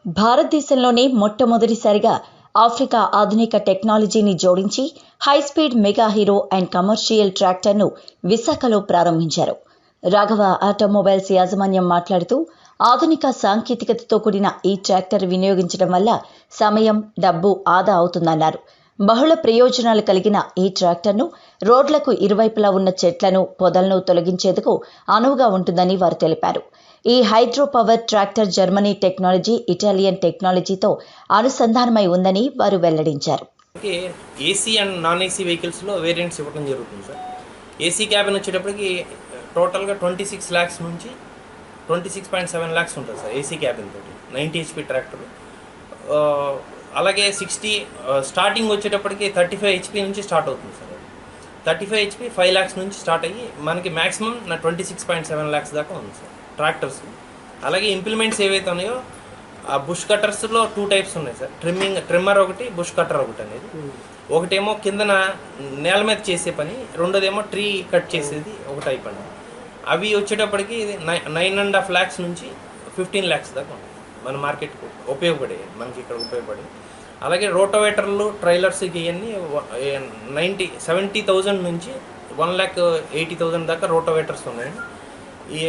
భారతదేశంలోనే మొట్టమొదటిసారిగా ఆఫ్రికా ఆధునిక టెక్నాలజీని జోడించి high speed mega hero and commercial ట్రాక్టర్ను విశాఖలో ప్రారంభించారు. రాఘవ ఆటోమొబైల్స్ యాజమాన్యం మాట్లాడుతూ, ఆధునిక సాంకేతికతతో కూడిన ఈ ట్రాక్టర్ వినియోగించడం వల్ల సమయం, డబ్బు ఆదా అవుతుందన్నారు. బహుళ ప్రయోజనాలు కలిగిన ఈ ట్రాక్టర్ను రోడ్లకు ఇరువైపులా ఉన్న చెట్లను, పొదలను తొలగించేందుకు అనువుగా ఉంటుందని వారు తెలిపారు. ఈ hydro power tractor Germany technology, Italian టెక్నాలజీతో అనుసంధానమై ఉందని వారు వెల్లడించారు. ఏసీ అండ్ నాన్ ఏసీ వెహికల్స్లో వేరియంట్స్ ఇవ్వడం జరుగుతుంది సార్. ఏసీ క్యాబిన్ వచ్చేటప్పటికి టోటల్గా 26 lakhs నుంచి 26.7 lakhs ఉంటుంది సార్ ఏసీ క్యాబిన్ తోటి. 90 HP ట్రాక్టర్. అలాగే 60 స్టార్టింగ్ వచ్చేటప్పటికి 35 HP నుంచి స్టార్ట్ అవుతుంది సార్. 35 HP 5 lakhs నుంచి స్టార్ట్ అయ్యి మనకి మ్యాక్సిమం 26.7 lakhs దాకా ఉంది సార్ ట్రాక్టర్స్. అలాగే ఇంప్లిమెంట్స్ ఏవైతే ఉన్నాయో ఆ బుష్ కట్టర్స్లో 2 types ఉన్నాయి సార్. ట్రిమ్మర్ ఒకటి, బుష్ కట్టర్ ఒకటి అనేది. ఒకటేమో కిందన నేల మీద చేసే పని, రెండోదేమో ట్రీ కట్ చేసేది ఒక టైప్ అండి. అవి వచ్చేటప్పటికి 9.5 lakhs నుంచి 15 lakhs దాకా ఉంది మన మార్కెట్కు మనకి ఇక్కడ ఉపయోగపడే. అలాగే రోటోవేటర్లు, ట్రైలర్స్ ఇవన్నీ 70,000 నుంచి 1,80,000 దాకా రోటోవేటర్స్ ఉన్నాయండి. ఈ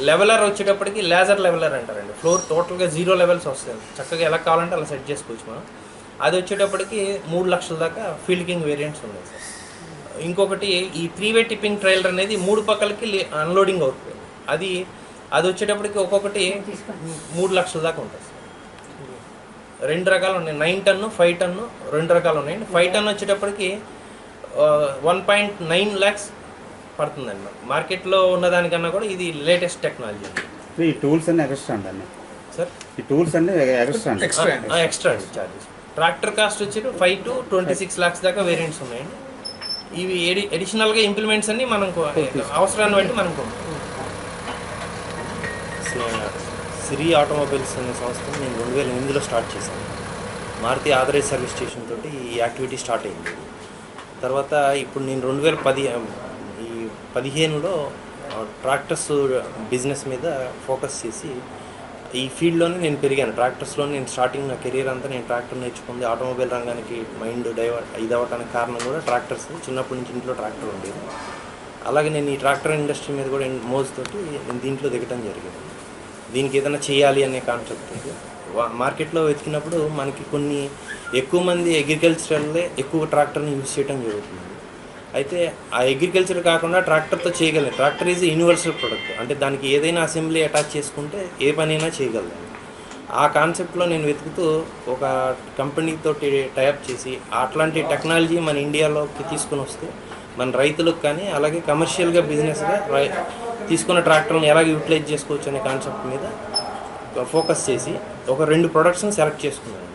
లెవెలర్ వచ్చేటప్పటికి లేజర్ లెవెలర్ అంటారండి. ఫ్లోర్ టోటల్గా 0 levels వస్తాయి, చక్కగా ఎలా కావాలంటే అలా సెట్ చేసుకోవచ్చు మనం. అది వచ్చేటప్పటికి 3 lakhs దాకా ఫీల్డ్ కింగ్ వేరియంట్స్ ఉన్నాయి సార్. ఇంకొకటి ఈ 3-way టిప్పింగ్ ట్రైలర్ అనేది 3 పక్కలకి అన్లోడింగ్ అవుతుంది. అది వచ్చేటప్పటికి ఒక్కొక్కటి 3 lakhs దాకా ఉంటుంది సార్. 2 రకాలు ఉన్నాయి, 9 ton, 5 ton, 2 రకాలు ఉన్నాయండి. 5 ton వచ్చేటప్పటికి 1.9 lakhs పడుతుందండి. మార్కెట్లో ఉన్నదానికన్నా కూడా ఇది లేటెస్ట్ టెక్నాలజీ. ఈ టూల్స్ అన్ని ఎక్స్ట్రా అండి సార్. ఈ టూల్స్ అన్ని ఎక్స్ట్రా అండి చార్జెస్. ట్రాక్టర్ కాస్ట్ వచ్చి 5 to 26 lakhs దాకా వేరియంట్స్ ఉన్నాయండి. ఇవి అడిషనల్గా ఇంప్లిమెంట్స్ అన్ని మనం అవసరాన్ని బట్టి మనం సిరి ఆటోమొబైల్స్ అనే సంస్థను నేను 2008లో స్టార్ట్ చేశాను. మారుతి ఆథరైజ్ సర్వీస్ స్టేషన్ తోటి ఈ యాక్టివిటీ స్టార్ట్ అయింది. తర్వాత ఇప్పుడు నేను 2015లో ట్రాక్టర్స్ బిజినెస్ మీద ఫోకస్ చేసి ఈ ఫీల్డ్లోనే నేను పెరిగాను. ట్రాక్టర్స్లోనే నేను స్టార్టింగ్ నా కెరీర్ అంతా నేను ట్రాక్టర్ నేర్చుకుంది. ఆటోమొబైల్ రంగానికి మైండ్ ఇదవ్వడానికి కారణం కూడా ట్రాక్టర్స్. చిన్నప్పటి నుంచి ఇంట్లో ట్రాక్టర్ ఉండేది. అలాగే నేను ఈ ట్రాక్టర్ ఇండస్ట్రీ మీద కూడా మోజుతోటి నేను దీంట్లో దిగటం జరిగింది. దీనికి ఏదైనా చేయాలి అనే కాన్సెప్ట్. మార్కెట్లో వెతికినప్పుడు మనకి కొన్ని ఎక్కువ మంది అగ్రికల్చరల్లే ఎక్కువ ట్రాక్టర్ని యూజ్ చేయడం జరుగుతుంది. అయితే ఆ అగ్రికల్చర్ కాకుండా ట్రాక్టర్తో చేయగలను. ట్రాక్టర్ ఈజ్ యూనివర్సల్ ప్రొడక్ట్, అంటే దానికి ఏదైనా అసెంబ్లీ అటాచ్ చేసుకుంటే ఏ పనైనా చేయగలను. ఆ కాన్సెప్ట్లో నేను వెతుకుతూ ఒక కంపెనీతో టైఅప్ చేసి అట్లాంటి టెక్నాలజీ మన ఇండియాలోకి తీసుకుని వస్తే మన రైతులకు కానీ అలాగే కమర్షియల్గా బిజినెస్గా తీసుకున్న ట్రాక్టర్ని ఎలాగ యూటిలైజ్ చేసుకోవచ్చు అనే కాన్సెప్ట్ మీద ఫోకస్ చేసి ఒక 2 productsని సెలెక్ట్ చేసుకున్నాను.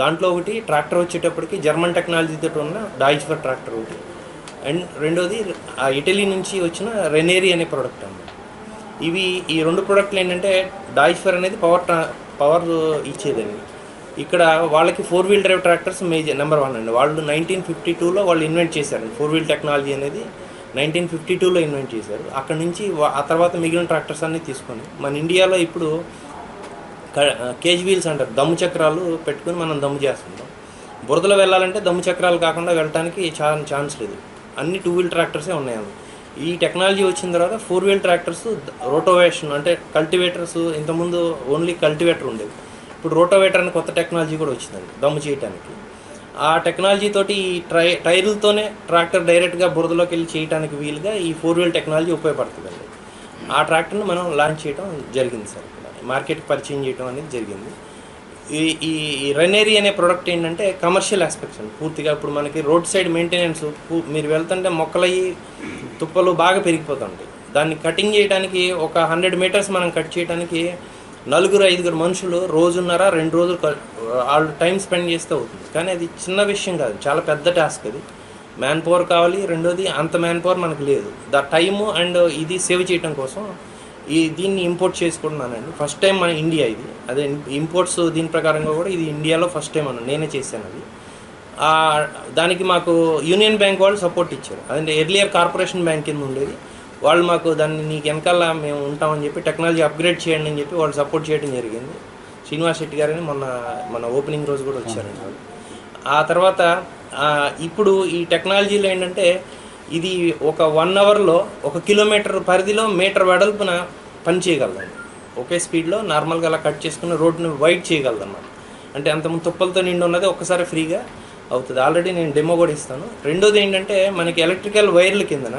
దాంట్లో ఒకటి ట్రాక్టర్ వచ్చేటప్పటికి జర్మన్ టెక్నాలజీతో ఉన్న డాయిచ్ఫర్ ట్రాక్టర్ ఒకటి, అండ్ రెండోది ఇటలీ నుంచి వచ్చిన రెనేరీ అనే ప్రోడక్ట్ అన్నమాట. ఈ 2 productలు ఏంటంటే డాయిచ్ఫర్ అనేది పవర్ ఇచ్చేదండి. ఇక్కడ వాళ్ళకి 4-wheel drive ట్రాక్టర్స్ నెంబర్ 1 అండి. వాళ్ళు 1952లో వాళ్ళు ఇన్వెంట్ చేశారు. 4-wheel టెక్నాలజీ అనేది 1952లో ఇన్వెంట్ చేశారు. అక్కడ నుంచి ఆ తర్వాత మిగిలిన ట్రాక్టర్స్ అన్నీ తీసుకొని మన ఇండియాలో ఇప్పుడు కేజ్ వీల్స్ అంటారు, దమ్ము చక్రాలు పెట్టుకుని మనం దమ్ము చేస్తుంటాం. బురదలో వెళ్ళాలంటే దమ్ము చక్రాలు కాకుండా వెళ్ళడానికి ఛాన్స్ లేదు. అన్ని 2-wheel ట్రాక్టర్సే ఉన్నాయి. ఈ టెక్నాలజీ వచ్చిన తర్వాత 4-wheel ట్రాక్టర్స్, రోటోవేషన్ అంటే కల్టివేటర్స్. ఇంతకుముందు ఓన్లీ కల్టివేటర్ ఉండేది, ఇప్పుడు రోటోవేటర్ అని కొత్త టెక్నాలజీ కూడా వచ్చిందండి దమ్ము చేయడానికి. ఆ టెక్నాలజీ తోటి ఈ టైర్లతోనే ట్రాక్టర్ డైరెక్ట్గా బురదలోకి వెళ్ళి చేయడానికి వీలుగా ఈ 4-wheel టెక్నాలజీ ఉపయోగపడుతుందండి. ఆ ట్రాక్టర్ని మనం లాంచ్ చేయడం జరిగింది సార్. ఇక్కడ మార్కెట్కి పరిచయం చేయడం అనేది జరిగింది. ఈ రెనేరీ అనే ప్రోడక్ట్ ఏంటంటే కమర్షియల్ ఆస్పెక్ట్స్ అండి పూర్తిగా. ఇప్పుడు మనకి రోడ్ సైడ్ మెయింటెనెన్స్, మీరు వెళ్తుంటే మొక్కలయ్యి తుప్పలు బాగా పెరిగిపోతుంటాయి. దాన్ని కటింగ్ చేయడానికి ఒక 100 meters మనం కట్ చేయడానికి 4-5 మనుషులు రోజున్నర 2 రోజులు వాళ్ళు టైం స్పెండ్ చేస్తే అవుతుంది. కానీ అది చిన్న విషయం కాదు, చాలా పెద్ద టాస్క్. అది మ్యాన్ పవర్ కావాలి. రెండోది అంత మ్యాన్ పవర్ మనకు లేదు. టైము అండ్ ఇది సేవ్ చేయడం కోసం దీన్ని ఇంపోర్ట్ చేసుకుంటున్నానండి. ఫస్ట్ టైం మన ఇండియా ఇది. అదే ఇంపోర్ట్స్ దీని ప్రకారంగా కూడా ఇది ఇండియాలో ఫస్ట్ టైం నేనే చేశాను అది. దానికి మాకు యూనియన్ బ్యాంక్ వాళ్ళు సపోర్ట్ ఇచ్చారు. అదే ఎర్లియర్ కార్పొరేషన్ బ్యాంక్ కింద ఉండేది. వాళ్ళు మాకు దాన్ని నీకు వెనకాల మేము ఉంటామని చెప్పి టెక్నాలజీ అప్గ్రేడ్ చేయండి అని చెప్పి వాళ్ళు సపోర్ట్ చేయడం జరిగింది. శ్రీనివాస్ శెట్టి గారని మన ఓపెనింగ్ రోజు కూడా వచ్చారండి వాళ్ళు. ఆ తర్వాత ఇప్పుడు ఈ టెక్నాలజీలో ఏంటంటే ఇది ఒక 1 అవర్లో 1 కిలోమీటర్ పరిధిలో మీటర్ వెడల్పున పని చేయగలదండి. ఒకే స్పీడ్లో నార్మల్గా అలా కట్ చేసుకుని రోడ్ని వైడ్ చేయగలదన్నమాట. అంటే అంతకుముందు తుప్పలతో నిండి ఉన్నది ఒక్కసారి ఫ్రీగా అవుతుంది. ఆల్రెడీ నేను డెమో కూడా ఇస్తాను. రెండోది ఏంటంటే మనకి ఎలక్ట్రికల్ వైర్ల కిందన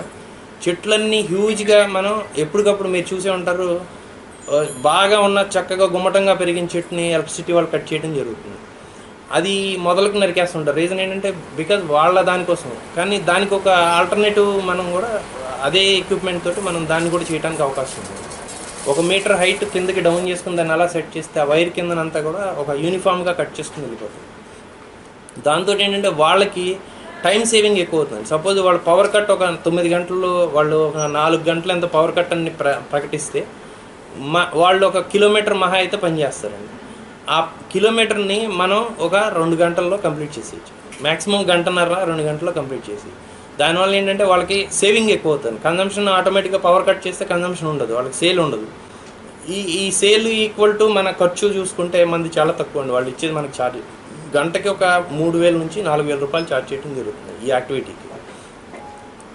చెట్లన్నీ హ్యూజ్గా మనం ఎప్పటికప్పుడు మీరు చూసే ఉంటారు, బాగా ఉన్న చక్కగా గుమ్మటంగా పెరిగిన చెట్టుని ఎలక్ట్రిసిటీ వాళ్ళు కట్ చేయడం జరుగుతుంది. అది మొదలకు నరికేస్తుంటారు. రీజన్ ఏంటంటే బికాజ్ వాళ్ళ దానికోసం. కానీ దానికి ఒక ఆల్టర్నేటివ్ మనం కూడా అదే ఎక్విప్మెంట్ తోటి మనం దాన్ని కూడా చేయడానికి అవకాశం ఉంది. 1 మీటర్ హైట్ కిందకి డౌన్ చేసుకుని దాన్ని అలా సెట్ చేస్తే ఆ వైర్ కిందనంతా కూడా ఒక యూనిఫామ్గా కట్ చేసుకుని వెళ్ళిపోతుంది. దాంతో ఏంటంటే వాళ్ళకి టైం సేవింగ్ ఎక్కువ అవుతుంది. సపోజ్ వాళ్ళు పవర్ కట్ ఒక 9 గంటలు, వాళ్ళు ఒక 4 గంటలు ఎంత పవర్ కట్ అని ప్రకటిస్తే వాళ్ళు 1 కిలోమీటర్ మహా అయితే పనిచేస్తారండి. ఆ కిలోమీటర్ని మనం ఒక 2 గంటల్లో కంప్లీట్ చేసేయచ్చు. మ్యాక్సిమం 1.5-2 గంటల్లో కంప్లీట్ చేసి దానివల్ల ఏంటంటే వాళ్ళకి సేవింగ్ ఎక్కువ అవుతుంది. కన్జంప్షన్ ఆటోమేటిక్గా పవర్ కట్ చేస్తే కన్జంప్షన్ ఉండదు, వాళ్ళకి సేల్ ఉండదు. ఈ సేల్ ఈక్వల్ టు మన ఖర్చు చూసుకుంటే మనది చాలా తక్కువ అండి. వాళ్ళు ఇచ్చేది మనకి ఛార్జ్ గంటకి ఒక 3,000 నుంచి 4,000 రూపాయలు ఛార్జ్ చేయడం జరుగుతుంది ఈ యాక్టివిటీకి.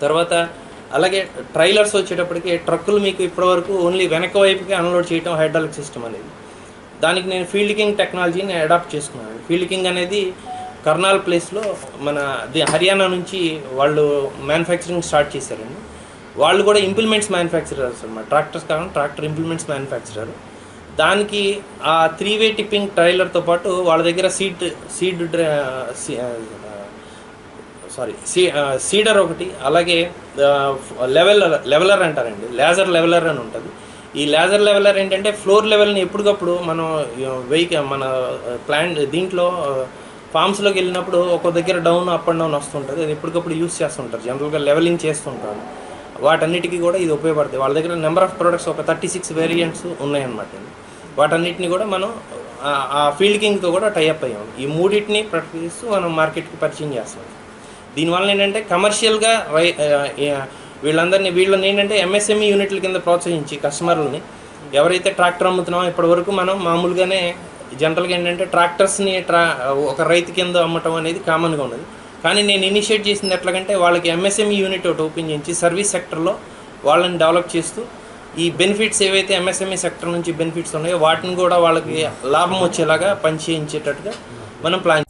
తర్వాత అలాగే ట్రైలర్స్ వచ్చేటప్పటికి ట్రక్కులు మీకు ఇప్పటివరకు ఓన్లీ వెనక వైపుకి అన్లోడ్ చేయడం హైడ్రాలిక్ సిస్టమ్ అనేది. దానికి నేను ఫీల్డ్ కింగ్ టెక్నాలజీని అడాప్ట్ చేసుకున్నాను. ఫీల్డ్ కింగ్ అనేది కర్నాల్ ప్లేస్లో మన హర్యానా నుంచి వాళ్ళు మ్యానుఫ్యాక్చరింగ్ స్టార్ట్ చేశారండి. వాళ్ళు కూడా ఇంప్లిమెంట్స్ మ్యానుఫ్యాక్చరర్స్ అన్నమాట. ట్రాక్టర్స్ కాకుండా ట్రాక్టర్ ఇంప్లిమెంట్స్ మ్యానుఫ్యాక్చరర్. దానికి ఆ 3-వే టిప్పింగ్ ట్రైలర్తో పాటు వాళ్ళ దగ్గర సీడర్ ఒకటి, అలాగే లెవెలర్ అంటారండి, లేజర్ లెవెలర్ అని ఉంటుంది. ఈ లేజర్ లెవెలర్ ఏంటంటే ఫ్లోర్ లెవెల్ని ఎప్పటికప్పుడు మనం మన ప్లాంట్ దీంట్లో ఫామ్స్లోకి వెళ్ళినప్పుడు ఒక దగ్గర డౌన్ అప్ అండ్ డౌన్ వస్తుంటుంది. అది ఎప్పటికప్పుడు యూస్ చేస్తుంటారు, జనరల్గా లెవెలింగ్ చేస్తుంటారు. వాటన్నిటికీ కూడా ఇది ఉపయోగపడుతుంది. వాళ్ళ దగ్గర నెంబర్ ఆఫ్ ప్రొడక్ట్స్ ఒక 36 వేరియంట్స్ ఉన్నాయన్నమాట. వాటన్నిటిని కూడా మనం ఆ ఫీల్డ్ కింగ్తో కూడా టైఅప్ అయ్యాం. ఈ మూడింటిని ప్రకటిస్తూ మనం మార్కెట్కి పరిచయం చేస్తాం. దీనివల్ల ఏంటంటే కమర్షియల్గా వీళ్ళని ఏంటంటే ఎంఎస్ఎంఈ యూనిట్ల కింద ప్రోత్సహించి కస్టమర్లని ఎవరైతే ట్రాక్టర్ అమ్ముతున్నామో ఇప్పటివరకు మనం మామూలుగానే జనరల్గా ఏంటంటే ట్రాక్టర్స్ని ఒక రైతు కింద అమ్మటం అనేది కామన్గా ఉన్నది. కానీ నేను ఇనిషియేట్ చేసింది ఎట్లాగంటే వాళ్ళకి ఎంఎస్ఎంఈ యూనిట్ ఒకటి ఓపెన్ చేసి సర్వీస్ సెక్టర్లో వాళ్ళని డెవలప్ చేస్తూ ఈ బెనిఫిట్స్ ఏవైతే ఎంఎస్ఎంఈ సెక్టర్ నుంచి బెనిఫిట్స్ ఉన్నాయో వాటిని కూడా వాళ్ళకి లాభం వచ్చేలాగా పనిచేయించేటట్టుగా మనం ప్లాన్